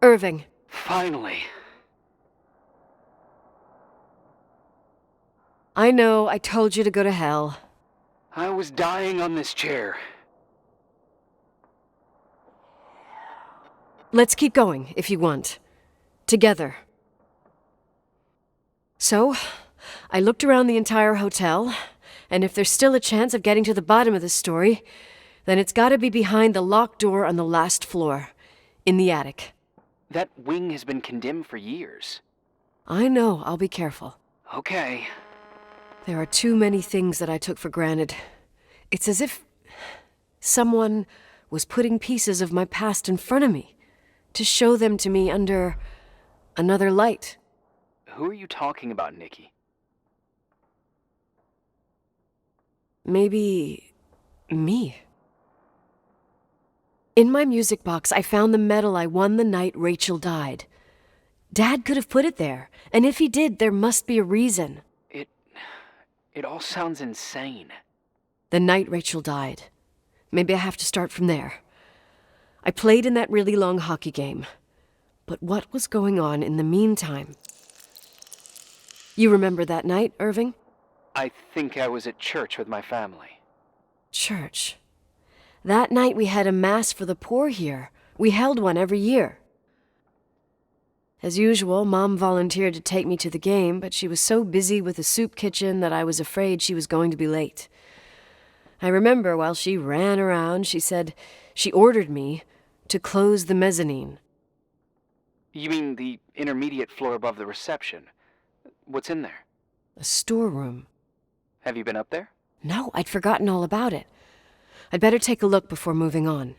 Irving. Finally. I know, I told you to go to hell. I was dying on this chair. Let's keep going, if you want. Together. So, I looked around the entire hotel, and if there's still a chance of getting to the bottom of this story, then it's gotta be behind the locked door on the last floor, in the attic. That wing has been condemned for years. I know, I'll be careful. Okay. There are too many things that I took for granted. It's as if someone was putting pieces of my past in front of me, to show them to me under another light. Who are you talking about, Nikki? Maybe me. In my music box, I found the medal I won the night Rachel died. Dad could have put it there, and if he did, there must be a reason. It all sounds insane. The night Rachel died. Maybe I have to start from there. I played in that really long hockey game. But what was going on in the meantime? You remember that night, Irving? I think I was at church with my family. Church. That night we had a mass for the poor here. We held one every year. As usual, Mom volunteered to take me to the game, but she was so busy with the soup kitchen that I was afraid she was going to be late. I remember while she ran around, she said she ordered me to close the mezzanine. You mean the intermediate floor above the reception? What's in there? A storeroom. Have you been up there? No, I'd forgotten all about it. I'd better take a look before moving on.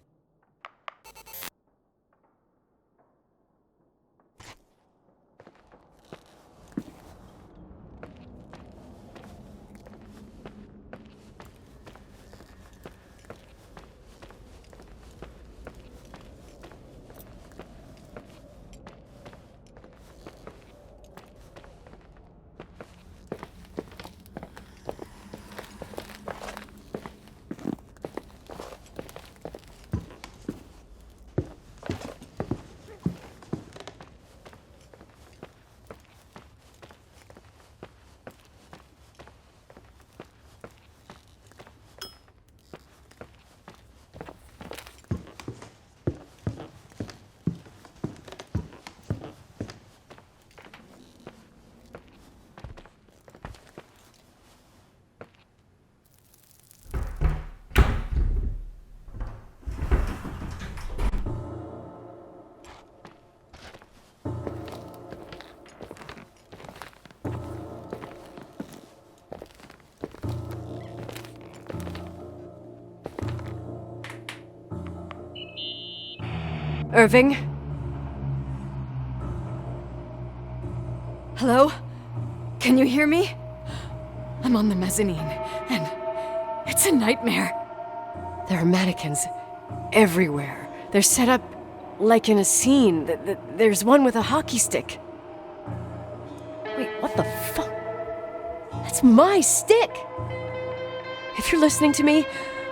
Irving? Hello? Can you hear me? I'm on the mezzanine, and it's a nightmare. There are mannequins everywhere. They're set up like in a scene. There's one with a hockey stick. Wait, what the fuck? That's my stick! If you're listening to me,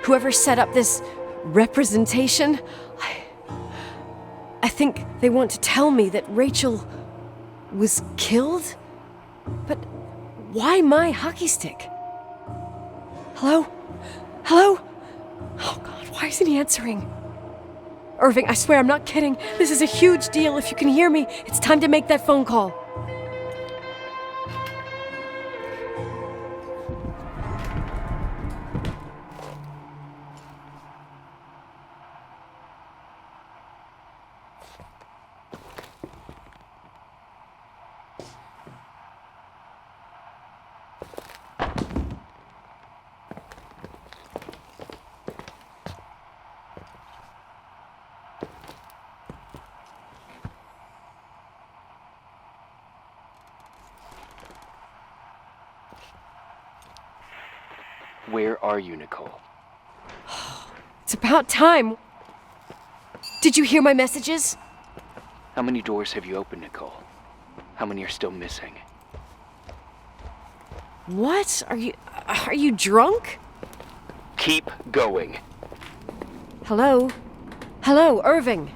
whoever set up this representation, I think they want to tell me that Rachel was killed? But why my hockey stick? Hello? Hello? Oh God, why isn't he answering? Irving, I swear I'm not kidding. This is a huge deal. If you can hear me, it's time to make that phone call. Where are you, Nicole? It's about time. Did you hear my messages? How many doors have you opened, Nicole? How many are still missing? What? Are you drunk? Keep going. Hello? Hello, Irving.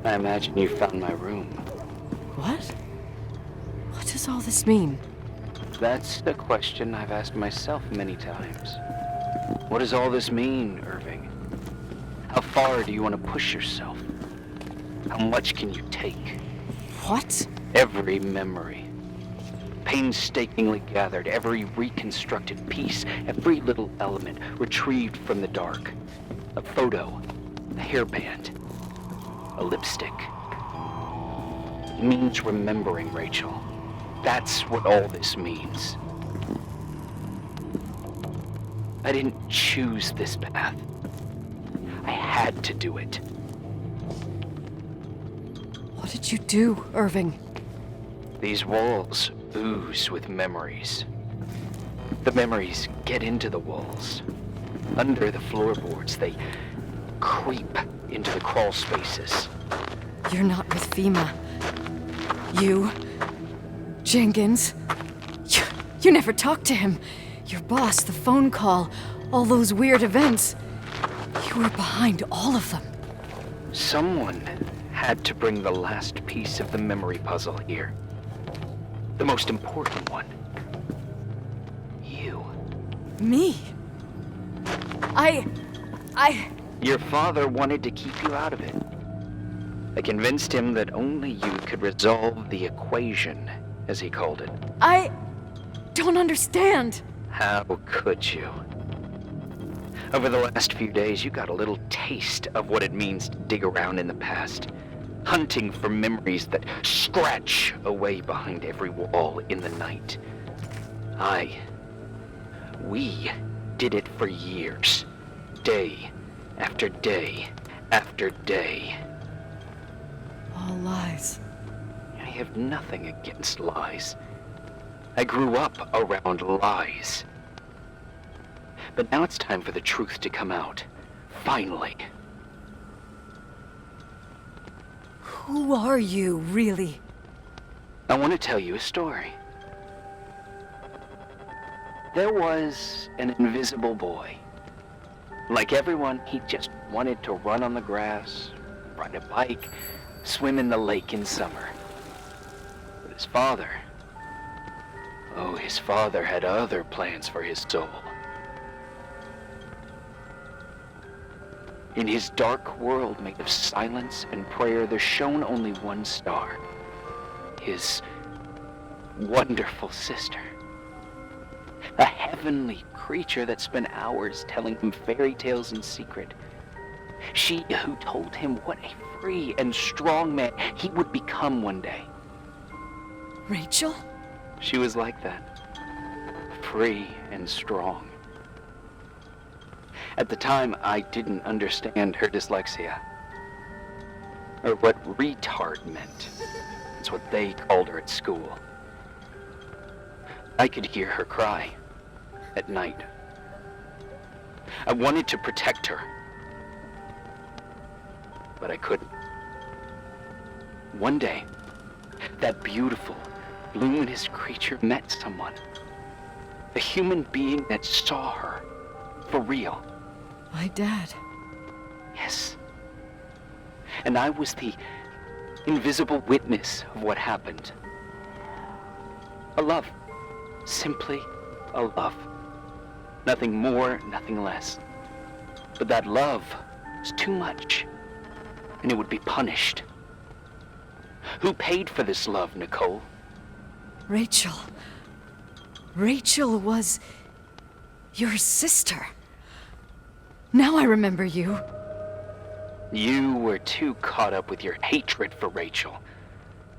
I imagine you found my room. What? What does all this mean? That's the question I've asked myself many times. What does all this mean, Irving? How far do you want to push yourself? How much can you take? What? Every memory. Painstakingly gathered, every reconstructed piece, every little element retrieved from the dark. A photo, a hairband, a lipstick. It means remembering, Rachel. That's what all this means. I didn't choose this path. I had to do it. What did you do, Irving? These walls ooze with memories. The memories get into the walls. Under the floorboards, they creep into the crawl spaces. You're not with FEMA. You... Jenkins... You never talked to him. Your boss, the phone call, all those weird events. You were behind all of them. Someone had to bring the last piece of the memory puzzle here. The most important one. You. Me? I... Your father wanted to keep you out of it. I convinced him that only you could resolve the equation, as he called it. I don't understand. How could you? Over the last few days, you got a little taste of what it means to dig around in the past, hunting for memories that scratch away behind every wall in the night. We did it for years, day after day after day. All lies. I have nothing against lies. I grew up around lies. But now it's time for the truth to come out. Finally. Who are you, really? I want to tell you a story. There was an invisible boy. Like everyone, he just wanted to run on the grass, ride a bike, swim in the lake in summer. But his father had other plans for his soul. In his dark world made of silence and prayer, there shone only one star. His wonderful sister. A heavenly creature that spent hours telling him fairy tales in secret. She who told him what a free and strong man he would become one day. Rachel? She was like that. Free and strong. At the time, I didn't understand her dyslexia. Or what retard meant. It's what they called her at school. I could hear her cry at night. I wanted to protect her, but I couldn't. One day, that beautiful, luminous creature met someone. A human being that saw her for real. My dad. Yes. And I was the invisible witness of what happened. A love. Simply a love. Nothing more, nothing less. But that love was too much, and it would be punished. Who paid for this love, Nicole? Rachel. Rachel was your sister. Now I remember you. You were too caught up with your hatred for Rachel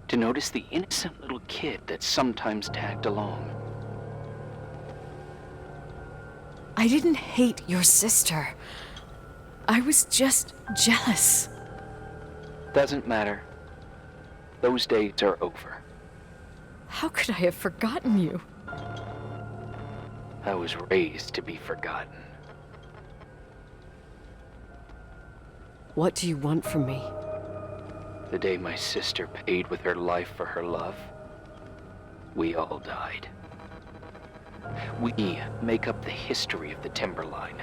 to notice the innocent little kid that sometimes tagged along. I didn't hate your sister. I was just jealous. Doesn't matter. Those days are over. How could I have forgotten you? I was raised to be forgotten. What do you want from me? The day my sister paid with her life for her love, we all died. We make up the history of the Timberline.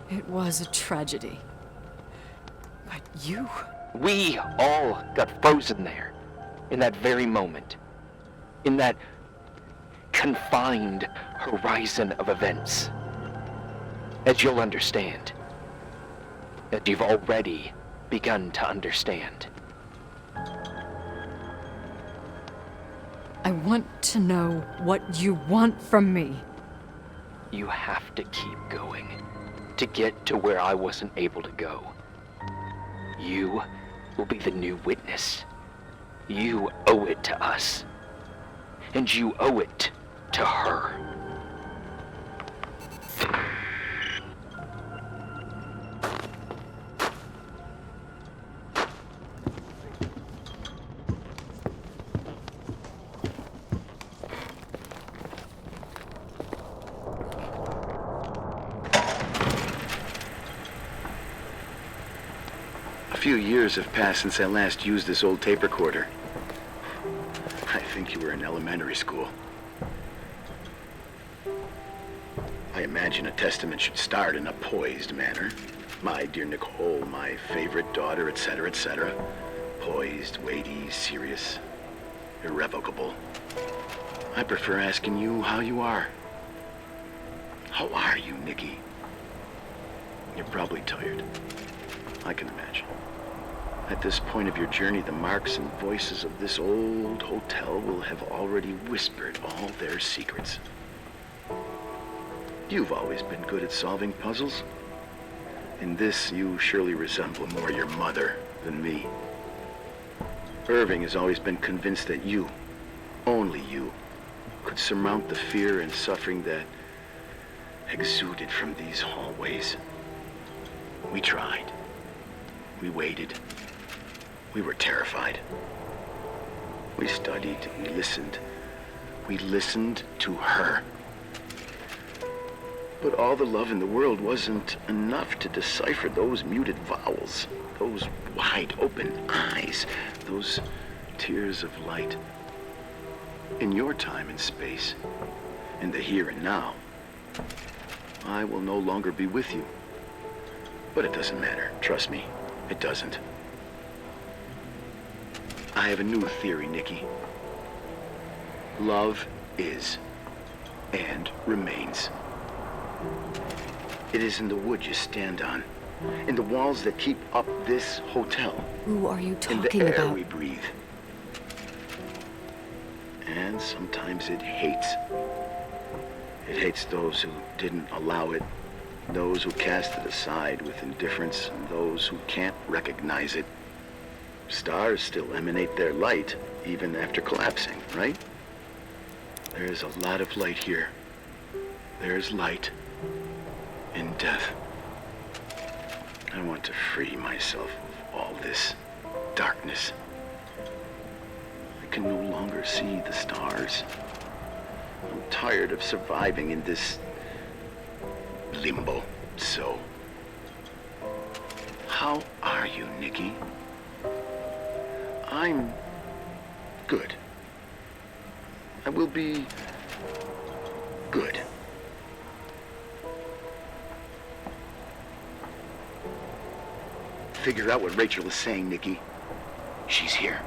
It was a tragedy. But you... We all got frozen there, in that very moment, in that confined horizon of events. As you'll understand, as you've already begun to understand. I want to know what you want from me. You have to keep going to get to where I wasn't able to go. You will be the new witness. You owe it to us. And you owe it to her. A few years have passed since I last used this old tape recorder. I think you were in elementary school. I imagine a testament should start in a poised manner. My dear Nicole, my favorite daughter, etc., etc. Poised, weighty, serious, irrevocable. I prefer asking you how you are. How are you, Nikki? You're probably tired. I can imagine. At this point of your journey, the marks and voices of this old hotel will have already whispered all their secrets. You've always been good at solving puzzles. In this, you surely resemble more your mother than me. Irving has always been convinced that you, only you, could surmount the fear and suffering that exuded from these hallways. We tried. We waited. We were terrified. We studied. We listened. We listened to her. But all the love in the world wasn't enough to decipher those muted vowels, those wide open eyes, those tears of light. In your time and space, in the here and now, I will no longer be with you. But it doesn't matter. Trust me, it doesn't. I have a new theory, Nikki. Love is and remains. It is in the wood you stand on, in the walls that keep up this hotel, Who are you in talking the air about? we breathe. And sometimes it hates. It hates those who didn't allow it, those who cast it aside with indifference, and those who can't recognize it. Stars still emanate their light, even after collapsing, right? There's a lot of light here. There's light in death. I want to free myself of all this darkness. I can no longer see the stars. I'm tired of surviving in this limbo. So, how are you, Nikki? I'm good. I will be good. Figure out what Rachel is saying, Nikki. She's here.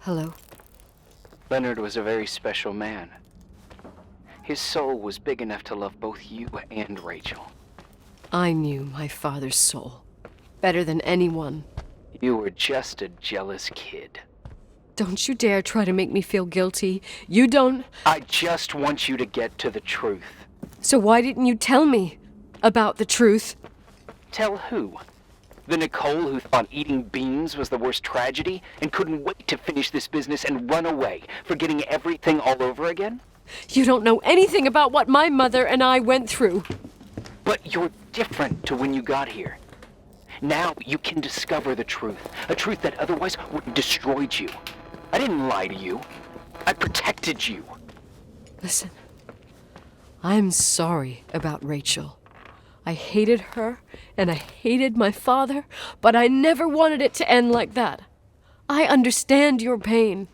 Hello? Leonard was a very special man. His soul was big enough to love both you and Rachel. I knew my father's soul better than anyone. You were just a jealous kid. Don't you dare try to make me feel guilty. You don't... I just want you to get to the truth. So why didn't you tell me about the truth? Tell who? The Nicole who thought eating beans was the worst tragedy and couldn't wait to finish this business and run away, forgetting everything all over again? You don't know anything about what my mother and I went through. But you're different to when you got here. Now you can discover the truth, a truth that otherwise would have destroyed you. I didn't lie to you. I protected you. Listen, I'm sorry about Rachel. I hated her, and I hated my father, but I never wanted it to end like that. I understand your pain,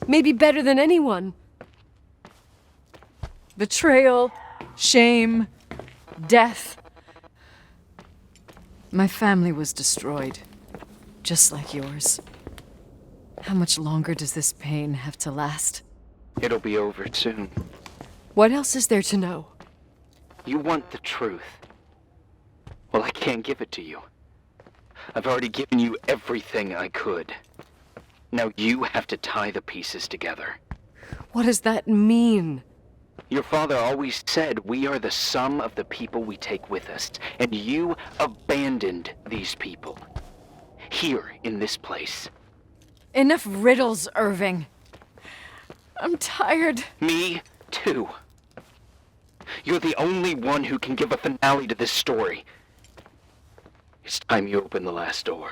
maybe better than anyone. Betrayal, shame, death. My family was destroyed, just like yours. How much longer does this pain have to last? It'll be over soon. What else is there to know? You want the truth. Well, I can't give it to you. I've already given you everything I could. Now you have to tie the pieces together. What does that mean? Your father always said we are the sum of the people we take with us, and you abandoned these people. Here, in this place. Enough riddles, Irving. I'm tired. Me, too. You're the only one who can give a finale to this story. It's time you open the last door.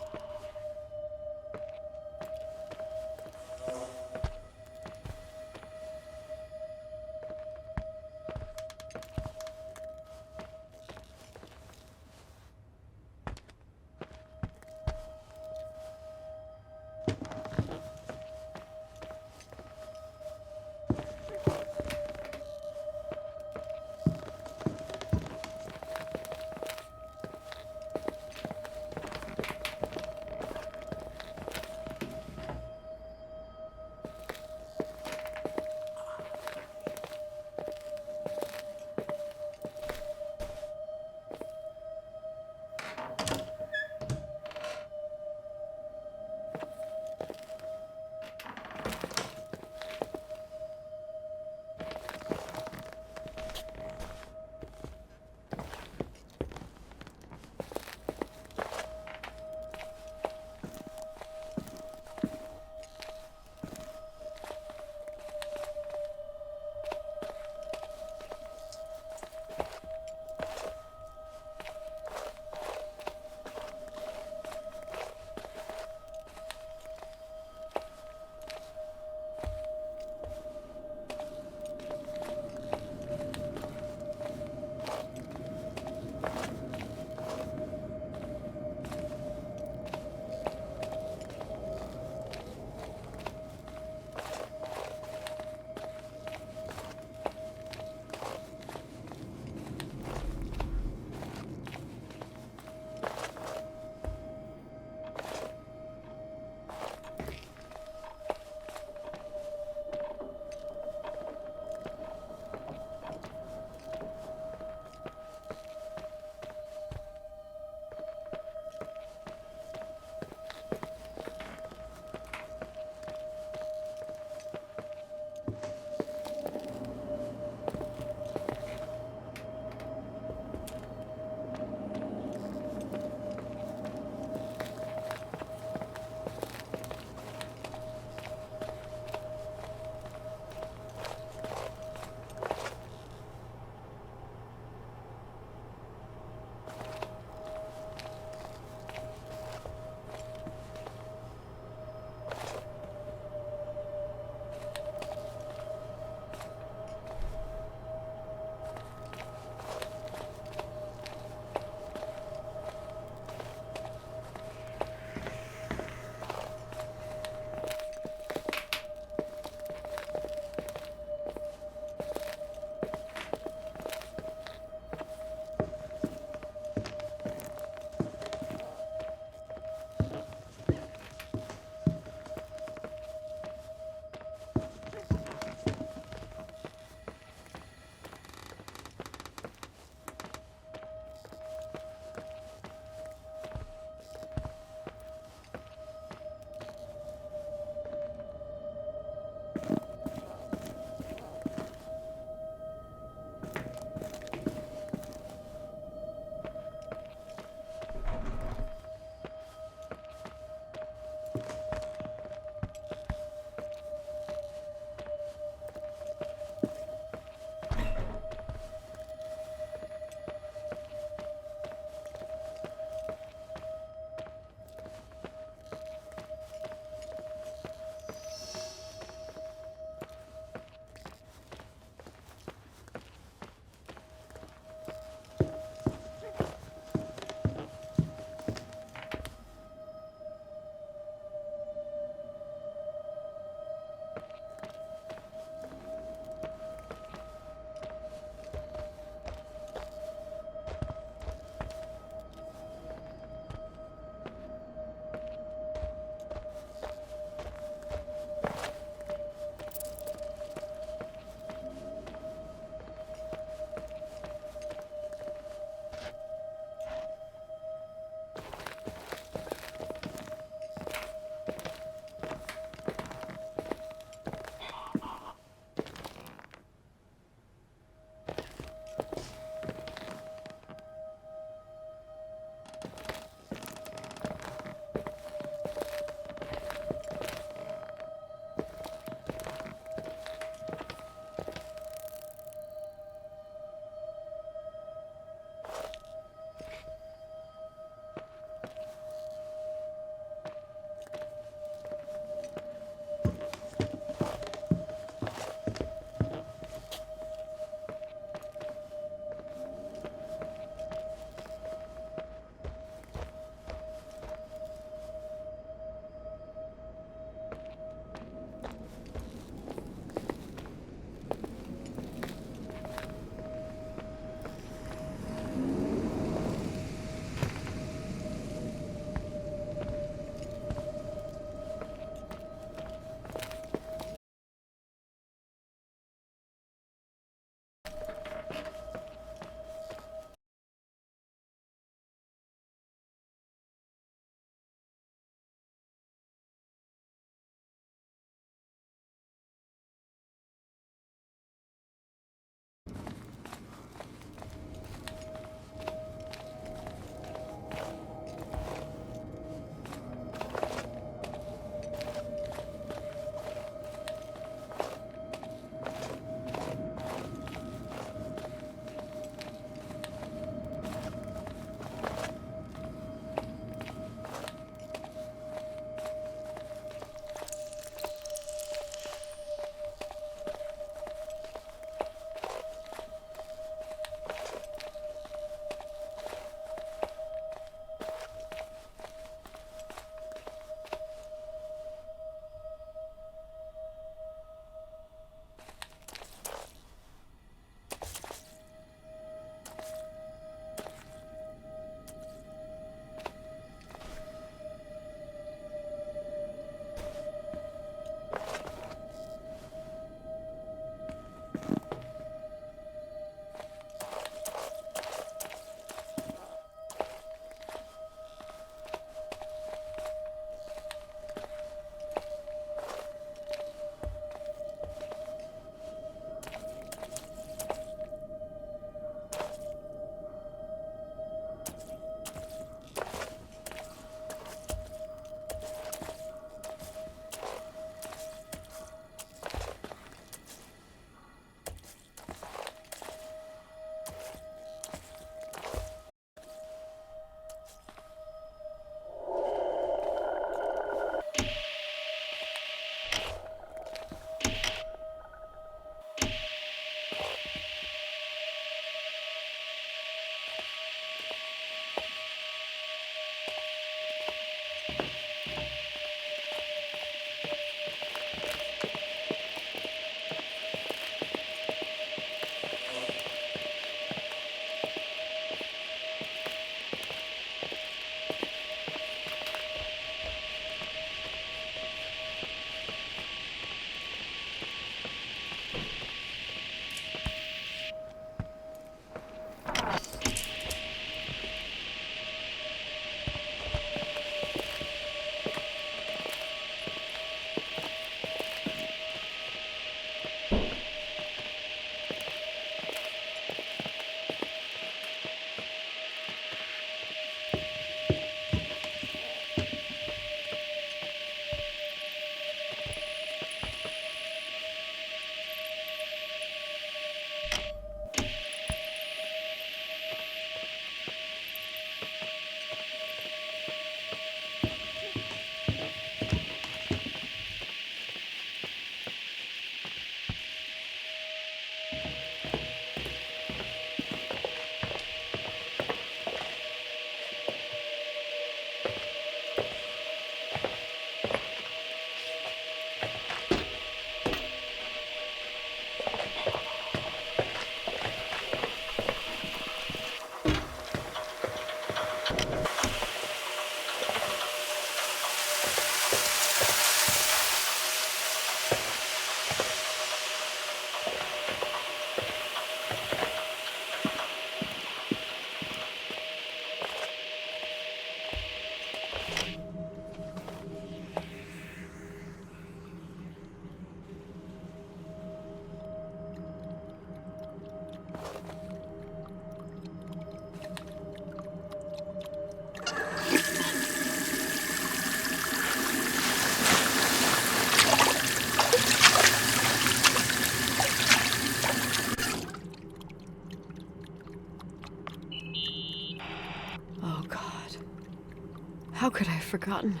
How could I have forgotten?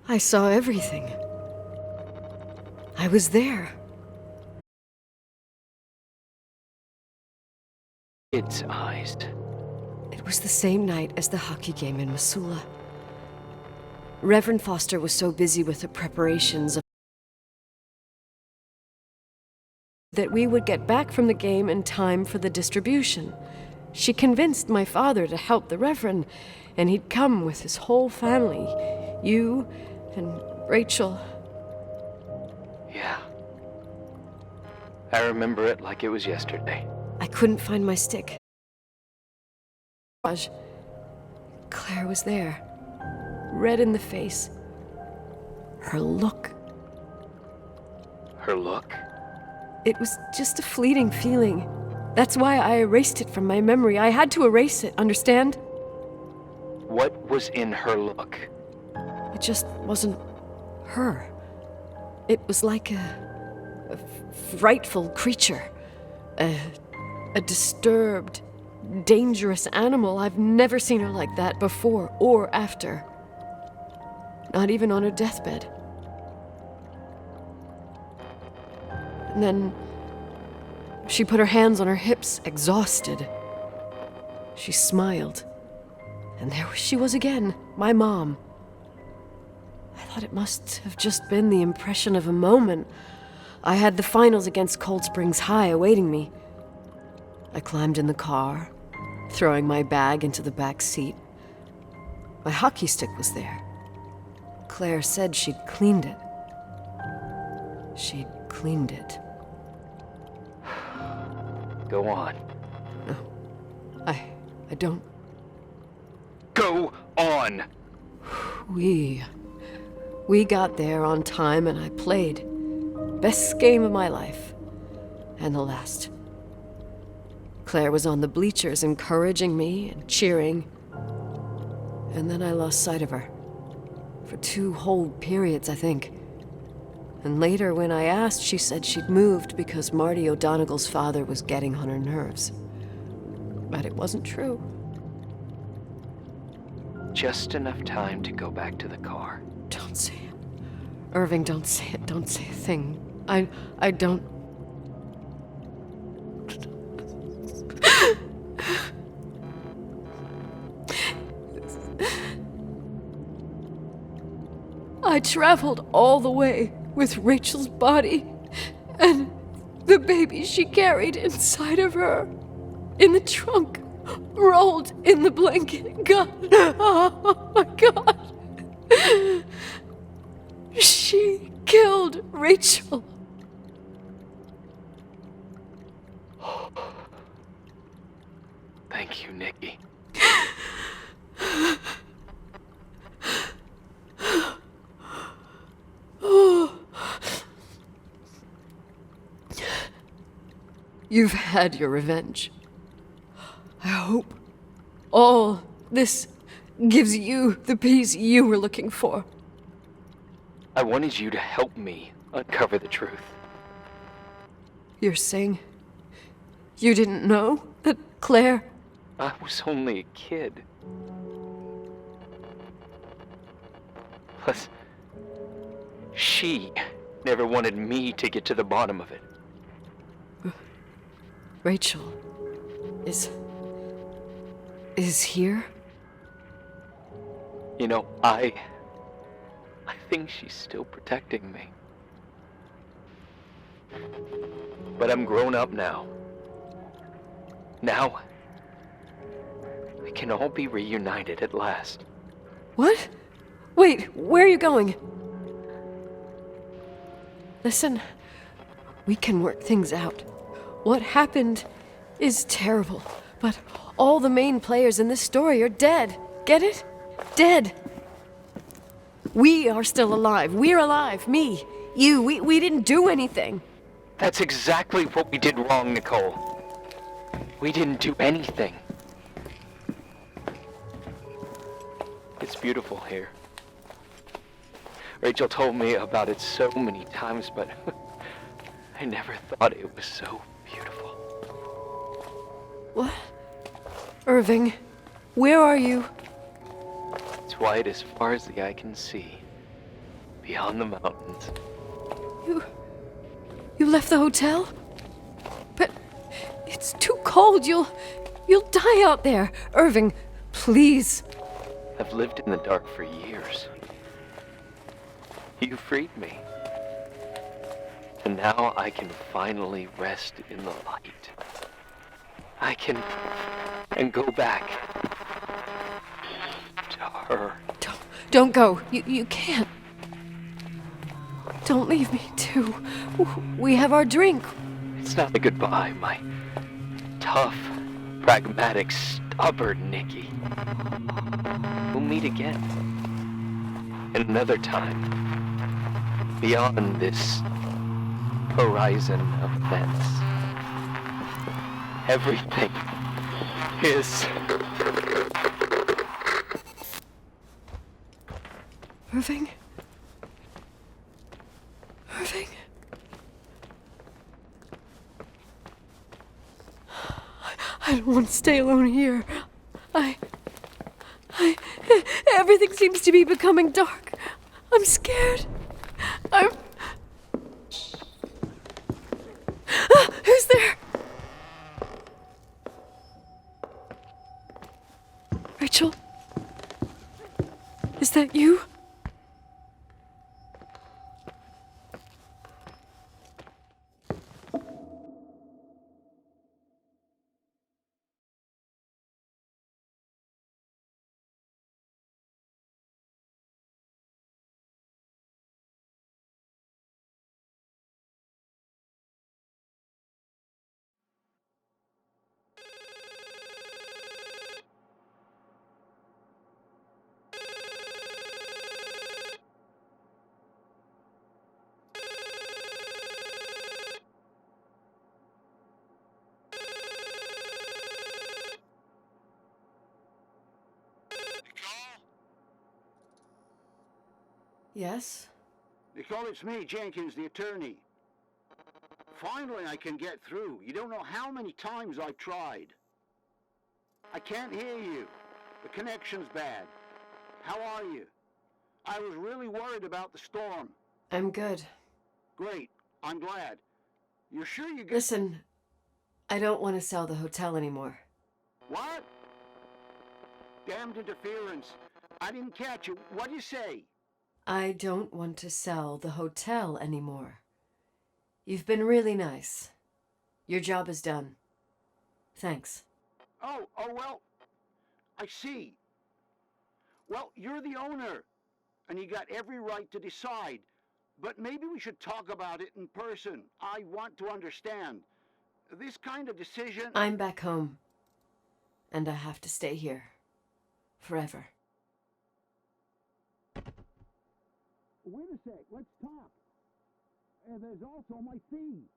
I saw everything. I was there. Its eyes. It was the same night as the hockey game in Missoula. Reverend Foster was so busy with the preparations that we would get back from the game in time for the distribution. She convinced my father to help the Reverend, and he'd come with his whole family. You and Rachel. Yeah. I remember it like it was yesterday. I couldn't find my stick. Claire was there, red in the face. Her look. Her look? It was just a fleeting feeling. That's why I erased it from my memory. I had to erase it, understand? What was in her look? It just wasn't her. It was like a frightful creature. A disturbed, dangerous animal. I've never seen her like that before or after. Not even on her deathbed. And then she put her hands on her hips, exhausted. She smiled. And there she was again, my mom. I thought it must have just been the impression of a moment. I had the finals against Cold Springs High awaiting me. I climbed in the car, throwing my bag into the back seat. My hockey stick was there. Claire said she'd cleaned it. She'd cleaned it. Go on. No, I don't. Go on! We got there on time and I played. Best game of my life. And the last. Claire was on the bleachers encouraging me and cheering. And then I lost sight of her. For 2 whole periods, I think. And later, when I asked, she said she'd moved because Marty O'Donegal's father was getting on her nerves. But it wasn't true. Just enough time to go back to the car. Don't say it. Irving, don't say it. Don't say a thing. I don't... I traveled all the way with Rachel's body and the baby she carried inside of her in the trunk, rolled in the blanket. God, oh my God. She killed Rachel. Thank you, Nikki. You've had your revenge. I hope all this gives you the peace you were looking for. I wanted you to help me uncover the truth. You're saying you didn't know that Claire... I was only a kid. Plus, she never wanted me to get to the bottom of it. Rachel is here? You know, I think she's still protecting me. But I'm grown up now. Now, we can all be reunited at last. What? Wait, where are you going? Listen, we can work things out. What happened is terrible, but all the main players in this story are dead. Get it? Dead. We are still alive. We're alive. Me, you, we didn't do anything. That's exactly what we did wrong, Nicole. We didn't do anything. It's beautiful here. Rachel told me about it so many times, but I never thought it was so beautiful. What? Irving, where are you? It's white as far as the eye can see. Beyond the mountains. You left the hotel? But it's too cold. You'll die out there. Irving, please. I've lived in the dark for years. You freed me. And now I can finally rest in the light. I can go back to her. Don't go. You can't. Don't leave me too. We have our drink. It's not a goodbye, my tough, pragmatic, stubborn Nikki. We'll meet again. And another time. Beyond this horizon of events. Everything is... Irving? Irving? I don't want to stay alone here. Everything seems to be becoming dark. I'm scared. Who's there? Rachel? Is that you? Yes? Nicole, it's me, Jenkins, the attorney. Finally, I can get through. You don't know how many times I've tried. I can't hear you. The connection's bad. How are you? I was really worried about the storm. I'm good. Great. I'm glad. You're sure you got... Listen, I don't want to sell the hotel anymore. What? Damned interference. I didn't catch you. What'd you say? I don't want to sell the hotel anymore. You've been really nice. Your job is done. Thanks. Oh, well, I see. Well, you're the owner, and you got every right to decide. But maybe we should talk about it in person. I want to understand. This kind of decision... I'm back home, and I have to stay here. Forever. Wait a sec, let's talk. There's also my fee.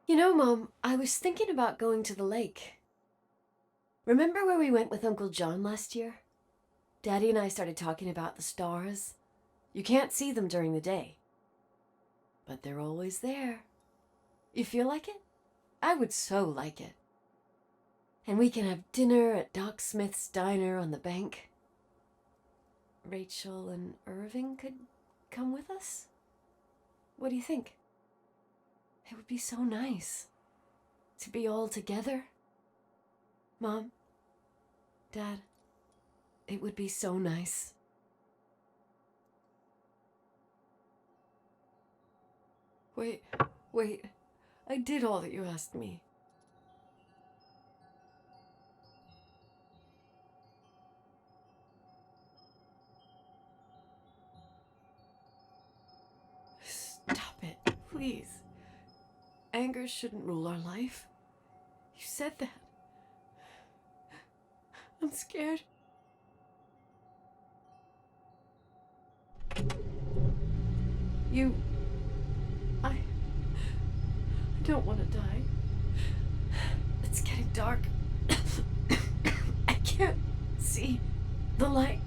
You know, Mom, I was thinking about going to the lake. Remember where we went with Uncle John last year? Daddy and I started talking about the stars. You can't see them during the day, but they're always there. You feel like it? I would so like it. And we can have dinner at Doc Smith's diner on the bank. Rachel and Irving could come with us? What do you think? It would be so nice to be all together. Mom, Dad, it would be so nice. Wait, I did all that you asked me. Stop it, please. Anger shouldn't rule our life. You said that. I'm scared. I don't want to die. It's getting dark. I can't see the light.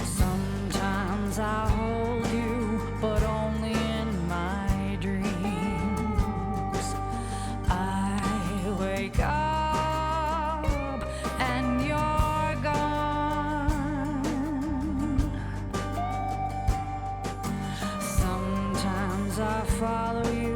Sometimes I hold you, but only in my dreams. I wake up and you're gone. Sometimes I follow you